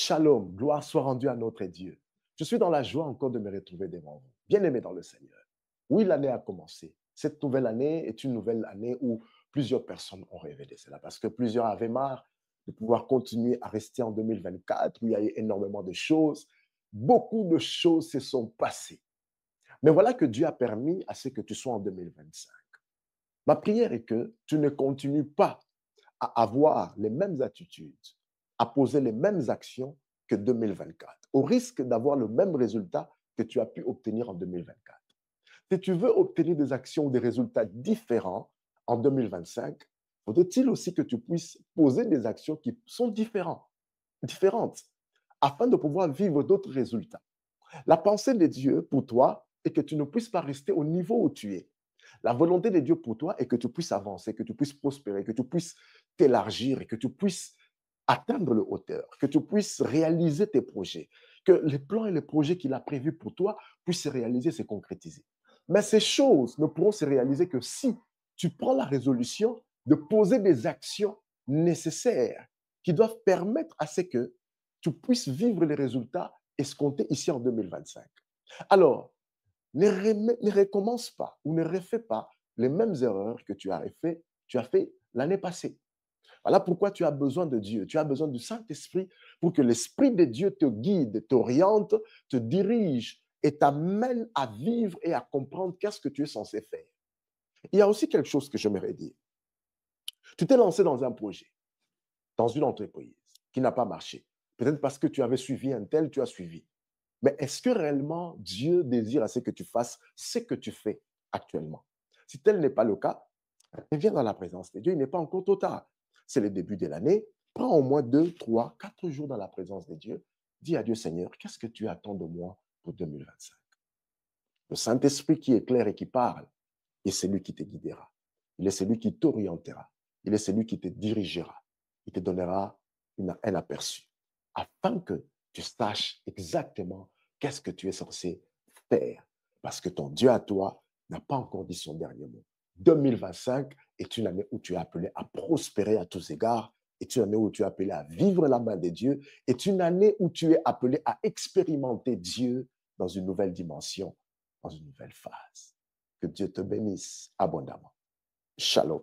Shalom, gloire soit rendue à notre Dieu. Je suis dans la joie encore de me retrouver devant vous. Bien-aimé dans le Seigneur. Oui, l'année a commencé. Cette nouvelle année est une nouvelle année où plusieurs personnes ont rêvé de cela parce que plusieurs avaient marre de pouvoir continuer à rester en 2024 où il y a eu énormément de choses. Beaucoup de choses se sont passées. Mais voilà que Dieu a permis à ce que tu sois en 2025. Ma prière est que tu ne continues pas à avoir les mêmes attitudes, à poser les mêmes actions que 2024, au risque d'avoir le même résultat que tu as pu obtenir en 2024. Si tu veux obtenir des actions ou des résultats différents en 2025, faudrait-il aussi que tu puisses poser des actions qui sont différentes, afin de pouvoir vivre d'autres résultats. La pensée de Dieu pour toi est que tu ne puisses pas rester au niveau où tu es. La volonté de Dieu pour toi est que tu puisses avancer, que tu puisses prospérer, que tu puisses t'élargir et que tu puisses atteindre le hauteur, que tu puisses réaliser tes projets, que les plans et les projets qu'il a prévus pour toi puissent se réaliser, se concrétiser. Mais ces choses ne pourront se réaliser que si tu prends la résolution de poser des actions nécessaires qui doivent permettre à ce que tu puisses vivre les résultats escomptés ici en 2025. Alors, ne recommence pas ou ne refais pas les mêmes erreurs que tu as fait l'année passée. Voilà pourquoi tu as besoin de Dieu. Tu as besoin du Saint-Esprit pour que l'Esprit de Dieu te guide, t'oriente, te dirige et t'amène à vivre et à comprendre qu'est-ce que tu es censé faire. Il y a aussi quelque chose que j'aimerais dire. Tu t'es lancé dans un projet, dans une entreprise qui n'a pas marché. Peut-être parce que tu avais suivi un tel, tu as suivi. Mais est-ce que réellement Dieu désire à ce que tu fasses ce que tu fais actuellement? Si tel n'est pas le cas, viens dans la présence de Dieu. Il n'est pas encore trop tard. C'est le début de l'année. Prends au moins 2, 3, 4 jours dans la présence de Dieu. Dis à Dieu, Seigneur, qu'est-ce que tu attends de moi pour 2025? Le Saint-Esprit qui éclaire et qui parle est celui qui te guidera. Il est celui qui t'orientera. Il est celui qui te dirigera. Il te donnera un aperçu afin que tu saches exactement qu'est-ce que tu es censé faire. Parce que ton Dieu à toi n'a pas encore dit son dernier mot. 2025 est une année où tu es appelé à prospérer à tous égards, est une année où tu es appelé à vivre la main de Dieu, est une année où tu es appelé à expérimenter Dieu dans une nouvelle dimension, dans une nouvelle phase. Que Dieu te bénisse abondamment. Shalom.